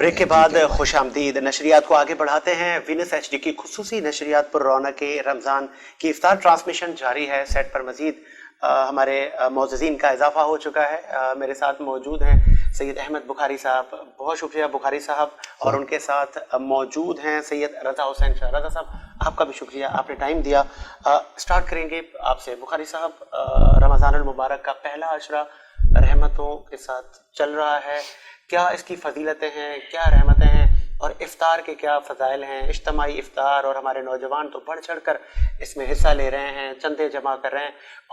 Break کے بعد خوش آمدید. نشریات کو آگے بڑھاتے ہیں. وینس ایچ ڈی کی خصوصی نشریات پر رونق رمضان کی افطار ٹرانسمیشن جاری ہے. سیٹ پر مزید ہمارے معززین کا اضافہ ہو چکا ہے. میرے ساتھ موجود ہیں سید احمد بخاری صاحب. بہت شکریہ بخاری صاحب. اور ان کے ساتھ موجود ہیں سید رضا حسین شاہ. رضا صاحب آپ کا بھی شکریہ, آپ نے ٹائم دیا. سٹارٹ کریں گے آپ سے. بخاری صاحب, رمضان المبارک کا پہلا عشرہ رحمتوں کے ساتھ چل رہا ہے. کیا اس کی فضیلتیں ہیں, کیا رحمتیں ہیں, اور افطار کے کیا فضائل ہیں؟ اجتماعی افطار, اور ہمارے نوجوان تو بڑھ چڑھ کر اس میں حصہ لے رہے ہیں, چندے جمع کر رہے ہیں,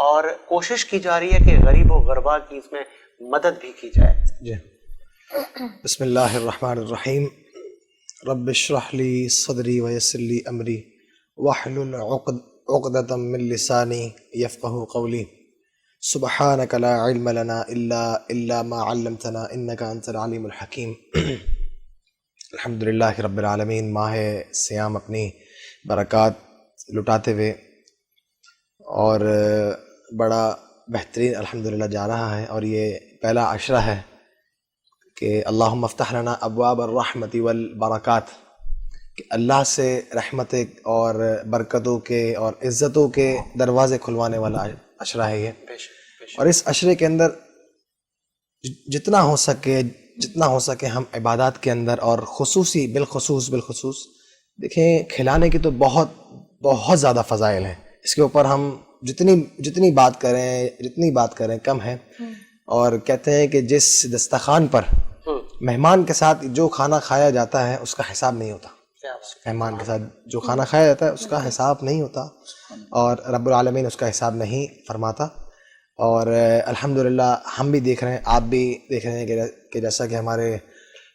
اور کوشش کی جا رہی ہے کہ غریب و غربا کی اس میں مدد بھی کی جائے. جی, بسم اللہ الرحمن الرحیم. رب اشرح لی صدری ویسر لی امری واحلل عقدۃ من لسانی یفقہوا قولی. سبحانک لا علم لنا الا ما علمتنا انک انت العلیم الحکیم. الحمدللہ رب العالمین. ماہ سیام اپنی برکات لٹاتے ہوئے اور بڑا بہترین الحمدللہ جا رہا ہے, اور یہ پہلا عشرہ ہے کہ اللہم افتح لنا ابواب الرحمت والبرکات, کہ اللہ سے رحمت اور برکتوں کے اور عزتوں کے دروازے کھلوانے والا عشرہ ہے یہ. اور اس عشرے کے اندر جتنا ہو سکے ہم عبادات کے اندر, اور بالخصوص دیکھیں کھلانے کی تو بہت زیادہ فضائل ہیں. اس کے اوپر ہم جتنی بات کریں کم ہے. اور کہتے ہیں کہ جس دسترخوان پر مہمان کے ساتھ جو کھانا کھایا جاتا ہے اس کا حساب نہیں ہوتا. مہمان کے ساتھ جو کھانا کھایا جاتا ہے اس کا حساب نہیں ہوتا, اور رب العالمین اس کا حساب نہیں فرماتا. اور الحمدللہ ہم بھی دیکھ رہے ہیں, آپ بھی دیکھ رہے ہیں کہ جیسا کہ ہمارے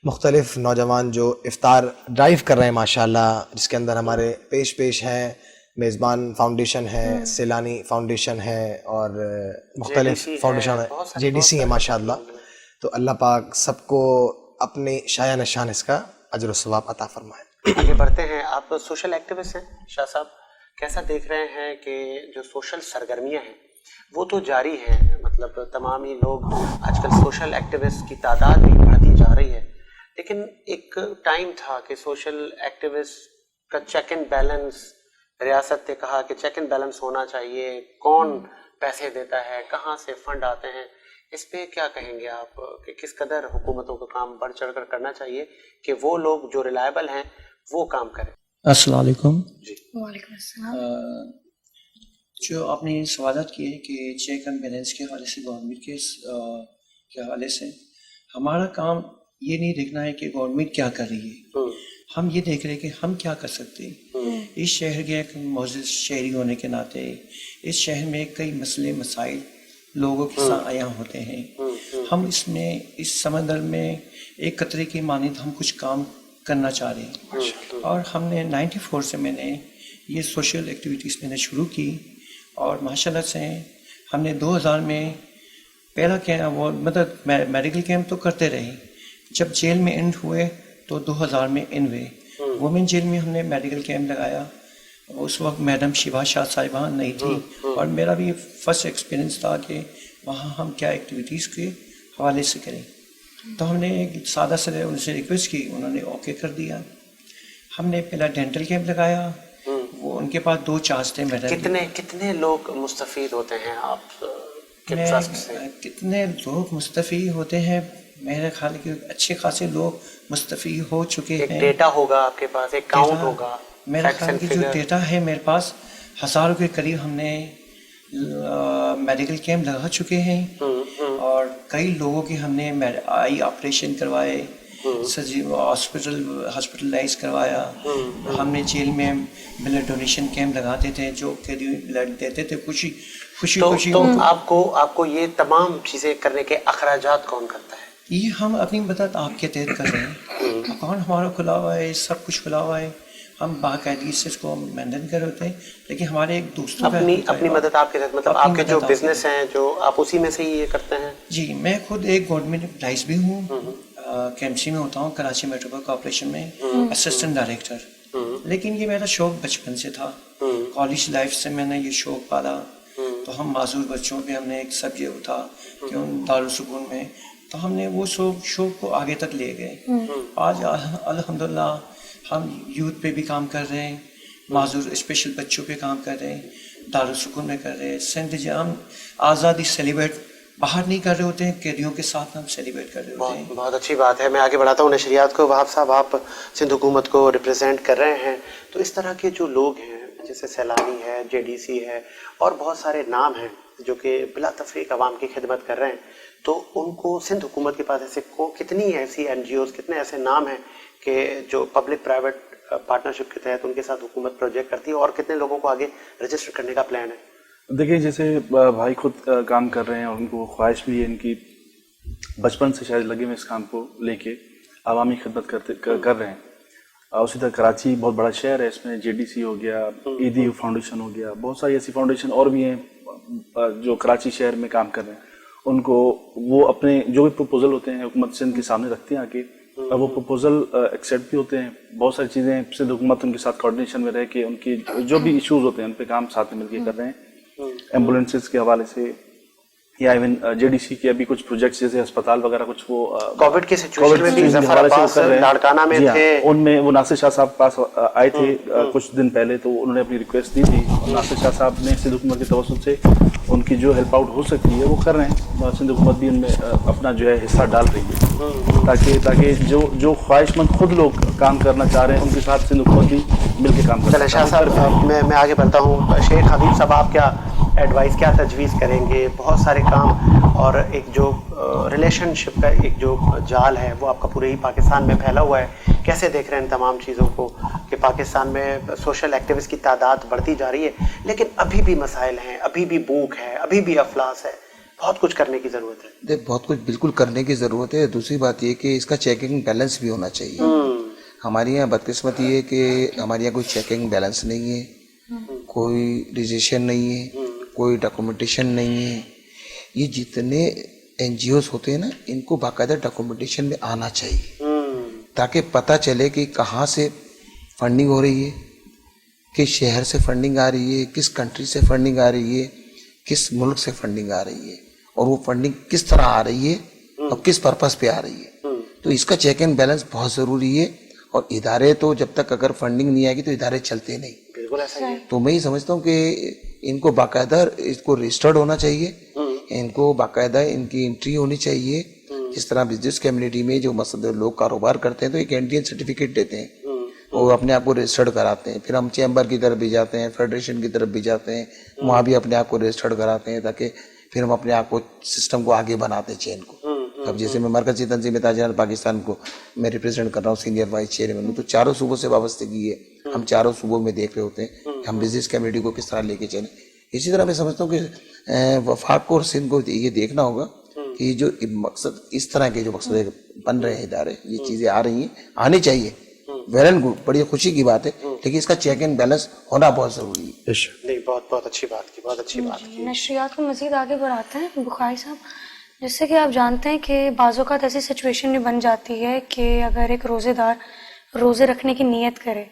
مختلف نوجوان جو افطار ڈرائیو کر رہے ہیں ماشاءاللہ, جس کے اندر ہمارے پیش ہیں میزبان فاؤنڈیشن ہے, سیلانی فاؤنڈیشن ہے, اور مختلف فاؤنڈیشن ہے, جے ڈی سی ہے ماشاءاللہ. تو اللہ پاک سب کو اپنے شایع نشان اس کا اجر و ثواب عطا فرمائے. آگے بڑھتے ہیں. آپ سوشل ایکٹیوسٹ ہیں شاہ صاحب, کیسا دیکھ رہے ہیں کہ جو سوشل سرگرمیاں ہیں وہ تو جاری ہیں, مطلب تمام ہی لوگ آج کل سوشل ایکٹیوسٹ کی تعداد بھی بڑھتی جا رہی ہے, لیکن ایک ٹائم تھا کہ سوشل ایکٹیوسٹ کا چیک اینڈ بیلنس, ریاست نے کہا کہ چیک اینڈ بیلنس ہونا چاہیے, کون پیسے دیتا ہے, کہاں سے فنڈ آتے ہیں, اس پہ کیا کہیں گے آپ کہ کس قدر حکومتوں کا کام بڑھ چڑھ کر کرنا چاہیے کہ وہ لوگ جو ریلائبل ہیں وہ کام کریں؟ السلام علیکم. جی وعلیکم السلام. جو آپ نے سوالات کیے کہ چیک اینڈ بیلنس کے حوالے سے گورنمنٹ کے حوالے سے, ہمارا کام یہ نہیں دیکھنا ہے کہ گورنمنٹ کیا کر رہی ہے, ہم یہ دیکھ رہے ہیں کہ ہم کیا کر سکتے ہیں. اس شہر کے ایک معزز شہری ہونے کے ناطے اس شہر میں کئی مسائل لوگوں کے ساتھ عیاں ہوتے ہیں. ہم اس سمندر میں ایک قطرے کی مانند ہم کچھ کام کرنا چاہ رہے ہیں, اور ہم نے 94 سے میں نے یہ سوشل ایکٹیویٹیز میں نے شروع کی, اور ماشاءاللہ سے ہم نے 2000 میں پہلا وہ مطلب میڈیکل کیمپ تو کرتے رہے. جب جیل میں اینڈ ہوئے تو 2000 میں اینڈ ہوئے. وومن جیل میں ہم نے میڈیکل کیمپ لگایا. اس وقت میڈم شیبا شاہ صاحبہ نہیں تھی, اور میرا بھی فرسٹ ایکسپیرینس تھا کہ وہاں ہم کیا ایکٹیویٹیز کے حوالے سے کریں. تو ہم نے ایک سادہ سے ان سے ریکویسٹ کی, انہوں نے اوکے کر دیا. ہم نے پہلا ڈینٹل کیمپ لگایا, وہ ان کے پاس 2 چارج تھے. کتنے لوگ مستفید ہوتے ہیں آپ کے میں ٹرسٹ سے؟ کتنے لوگ مستفید ہوتے ہیں, میرے خیال کے اچھے خاصے لوگ مستفید ہو چکے ہیں. ایک ڈیٹا ہوگا آپ کے پاس, ایک کاؤنٹ ہوگا. میرے خیال کی جو ڈیٹا ہے میرے پاس 1000 کے قریب ہم نے میڈیکل کیمپ لگا چکے ہیں, اور کئی لوگوں کے ہم نے آئی آپریشن کروائے, ہاسپٹلائز کروایا. ہم نے جیل میں بلڈ ڈونیشن کیمپ لگاتے تھے, جو قیدی بلڈ دیتے تھے خوشی. تو آپ کو یہ تمام چیزیں کرنے کے اخراجات کون کرتا ہے؟ یہ ہم اپنی مدد آپ کے تحت کر رہے ہیں. اکاؤنٹ ہمارا کھلا ہوا ہے, سب کچھ کھلا ہوا ہے, ہم باقاعدگی سے اس کو مینٹین کر ہوتے ہیں. لیکن ہمارے ایک دوستوں کا اپنی مدد آپ کے تحت, مطلب آپ کے جو بزنس ہیں جو آپ اسی میں سے ہی یہ کرتے ہیں؟ جی, میں خود ایک گورنمنٹ امپلائز بھی ہوں, KMC میں ہوتا ہوں, کراچی میٹرو کارپوریشن میں اسسٹنٹ ڈائریکٹر. لیکن یہ میرا شوق بچپن سے تھا, کالج لائف سے میں نے یہ شوق پالا. تو ہم معذور بچوں پہ ہم نے ایک سبجیکٹ تھا کہ ان دارالسکون میں تو ہم نے وہ شو کو آگے تک لے گئے. آج الحمدللہ ہم یوتھ پہ بھی کام کر رہے ہیں, معذور اسپیشل بچوں پہ کام کر رہے ہیں, دارالسکون میں کر رہے ہیں. سندھ جام آزادی سیلیبریٹ باہر نہیں کر رہے ہوتے ہیں, قیدیوں کے ساتھ ہم سیلیبریٹ کر رہے ہوتے ہیں. بہت اچھی بات ہے. میں آگے بڑھاتا ہوں نشریات کو. وہاب صاحب, آپ سندھ حکومت کو ریپرزینٹ کر رہے ہیں, تو اس طرح کے جو لوگ ہیں جیسے سیلانی ہے, JDC ہے, اور بہت سارے نام ہیں جو کہ بلا تفریق عوام کی خدمت کر رہے ہیں, تو ان کو سندھ حکومت کے پاس ایسے کتنی ایسی NGOs, کتنے ایسے نام ہیں کہ جو پبلک پرائیویٹ پارٹنرشپ کے تحت ان کے ساتھ حکومت پروجیکٹ کرتی ہے, اور کتنے لوگوں کو آگے رجسٹر کرنے کا پلان ہے؟ دیکھیں, جیسے بھائی خود کام کر رہے ہیں اور ان کو خواہش بھی ہے, ان کی بچپن سے شاید لگے ہوئے اس کام کو لے کے عوامی خدمت کر رہے ہیں. اسی طرح کراچی بہت بڑا شہر ہے, اس میں JDC ہو گیا, EDU فاؤنڈیشن ہو گیا, بہت ساری ایسی فاؤنڈیشن اور بھی ہیں جو کراچی شہر میں کام کر رہے ہیں. ان کو وہ اپنے جو بھی پروپوزل ہوتے ہیں حکومت سندھ کے سامنے رکھتے ہیں آ کے, وہ پروپوزل ایکسیپٹ بھی ہوتے ہیں. بہت ساری چیزیں سندھ حکومت ان کے ساتھ کوآرڈینیشن میں رہ کے ان کی جو بھی ایشوز ہوتے ہیں ان پہ کام ساتھ میں مل کے کر رہے ہیں. ایمبولینسز کے حوالے سے یا ایون JDC کے ابھی کچھ پروجیکٹس جیسے ہسپتال وغیرہ کچھ وہ کووڈ کی سچویشن میں بھی ظفر عباس لاڑکانہ میں تھے, ان میں وہ ناصر شاہ صاحب پاس آئے تھے کچھ دن پہلے, تو انہوں نے اپنی ریکویسٹ دی تھی. ناصر شاہ صاحب نے سندھ حکومت کے توسط سے ان کی جو ہیلپ آؤٹ ہو سکتی ہے وہ کر رہے ہیں. سندھ حکومت بھی ان میں اپنا جو ہے حصہ ڈال رہی ہے تاکہ جو خواہش مند خود لوگ کام کرنا چاہ رہے ہیں ان کے ساتھ سندھ حکومت بھی مل کے کام کر رہے ہیں. شاہ صاحب, میں آگے بڑھتا ہوں. شیخ حبیب صاحب, آپ کیا ایڈوائز, کیا تجویز کریں گے؟ بہت سارے کام اور ایک جو ریلیشن شپ کا ایک جو جال ہے وہ آپ کا پورے ہی پاکستان میں پھیلا ہوا ہے. کیسے دیکھ رہے ہیں ان تمام چیزوں کو کہ پاکستان میں سوشل ایکٹیوسٹ کی تعداد بڑھتی جا رہی ہے, لیکن ابھی بھی مسائل ہیں, ابھی بھی بھوک ہے, ابھی بھی افلاس ہے, بہت کچھ کرنے کی ضرورت ہے. دیکھ, بہت کچھ بالکل کرنے کی ضرورت ہے. دوسری بات یہ کہ اس کا چیکنگ بیلنس بھی ہونا چاہیے. ہمارے یہاں بدقسمتی یہ ہے کہ ہمارے یہاں کوئی چیکنگ بیلنس نہیں ہے, کوئی رجسٹریشن نہیں ہے, کوئی ڈاکومنٹیشن نہیں ہے. یہ جتنے NGOs ہوتے ہیں نا, ان کو باقاعدہ ڈاکومنٹیشن میں آنا چاہیے تاکہ پتہ چلے کہ کہاں سے فنڈنگ ہو رہی ہے, کس شہر سے فنڈنگ آ رہی ہے, کس کنٹری سے فنڈنگ آ رہی ہے, کس ملک سے فنڈنگ آ رہی ہے, اور وہ فنڈنگ کس طرح آ رہی ہے اور کس پرپس پہ آ رہی ہے. تو اس کا چیک اینڈ بیلنس بہت ضروری ہے. اور ادارے تو جب تک اگر فنڈنگ نہیں آئے گی تو ادارے چلتے نہیں. بالکل ایسا ہی ہے. تو میں یہ سمجھتا ہوں کہ ان کو باقاعدہ اس کو رجسٹرڈ ہونا چاہیے, ان کو باقاعدہ ان کی انٹری ہونی چاہیے. جس طرح بزنس کمیونٹی میں جو لوگ کاروبار کرتے ہیں تو ایک انڈین سرٹیفکیٹ دیتے ہیں, وہ اپنے آپ کو رجسٹرڈ کراتے ہیں. پھر ہم چیمبر کی طرف بھی جاتے ہیں, فیڈریشن کی طرف بھی جاتے ہیں, وہاں بھی اپنے آپ کو رجسٹرڈ کراتے ہیں تاکہ پھر ہم اپنے آپ کو سسٹم کو آگے بناتے ہیں, چین کو. اب جیسے میں مرکزی تنظیم تاجران پاکستان کو میں ریپرزینٹ کر رہا ہوں, سینئر وائس چیئرمین ہوں, تو چاروں صوبوں سے وابستگی ہے. ہم چاروں صوبوں میں دیکھ رہے ہوتے ہیں ہم بزنس کمیونٹی کو کس طرح لے کے چلیں. اسی طرح میں سمجھتا ہوں کہ وفاق کو اور سندھ کو یہ دیکھنا ہوگا کہ جو مقصد اس طرح کے جو مقصد بن رہے ہیں ادارے, یہ چیزیں آ رہی ہیں, آنی چاہیے, ویل اینڈ گڈ, بڑی خوشی کی بات ہے, لیکن اس کا چیک اینڈ بیلنس ہونا بہت ضروری ہے. نہیں, بہت اچھی بات کی, بہت اچھی بات کی. نشریات کو مزید آگے بڑھاتے ہیں بخاری صاحب. جیسے کہ آپ جانتے ہیں کہ بعض اوقات ایسی سچویشن بن جاتی ہے کہ اگر ایک روزے دار روزے رکھنے کی نیت کرے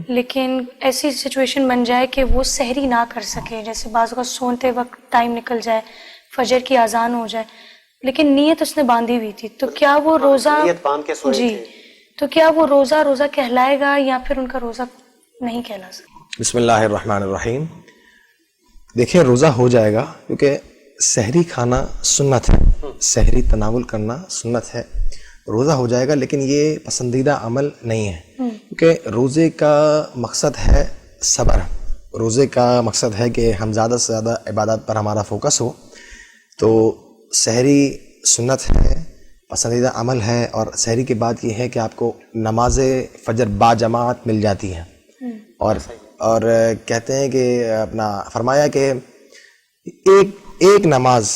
لیکن ایسی سچویشن بن جائے کہ وہ سحری نہ کر سکے, جیسے بعض اوقات سونتے وقت ٹائم نکل جائے, فجر کی اذان ہو جائے, لیکن نیت اس نے باندھی ہوئی تھی, تو کیا وہ روزہ نیت باندھ کے سوئے جی تھے, تو کیا وہ روزہ کہلائے گا یا پھر ان کا روزہ نہیں کہلا سکتا؟ بسم اللہ الرحمن الرحیم. دیکھیں, روزہ ہو جائے گا کیونکہ سحری کھانا سنت ہے, سحری تناول کرنا سنت ہے, روزہ ہو جائے گا, لیکن یہ پسندیدہ عمل نہیں ہے کیونکہ روزے کا مقصد ہے صبر. روزے کا مقصد ہے کہ ہم زیادہ سے زیادہ عبادات پر ہمارا فوکس ہو. تو سحری سنت ہے, پسندیدہ عمل ہے, اور سحری کے بعد یہ ہے کہ آپ کو نماز فجر با جماعت مل جاتی ہے. اور کہتے ہیں کہ اپنا فرمایا کہ ایک نماز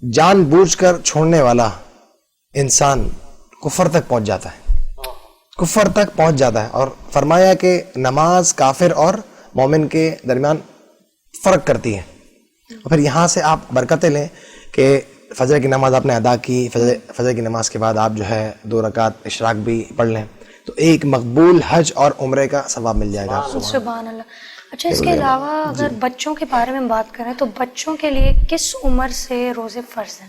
جان بوجھ کر چھوڑنے والا انسان کفر تک پہنچ جاتا ہے, کفر تک پہنچ جاتا ہے. اور فرمایا کہ نماز کافر اور مومن کے درمیان فرق کرتی ہے. اور پھر یہاں سے آپ برکتیں لیں کہ فجر کی نماز آپ نے ادا کی, فجر کی نماز کے بعد آپ جو ہے 2 رکعت اشراق بھی پڑھ لیں, تو ایک مقبول حج اور عمرے کا ثواب مل جائے گا. سبحان اللہ. اچھا, اس کے علاوہ اگر بچوں کے بارے میں بات کریں تو بچوں کے لیے کس عمر سے روزے فرض ہیں؟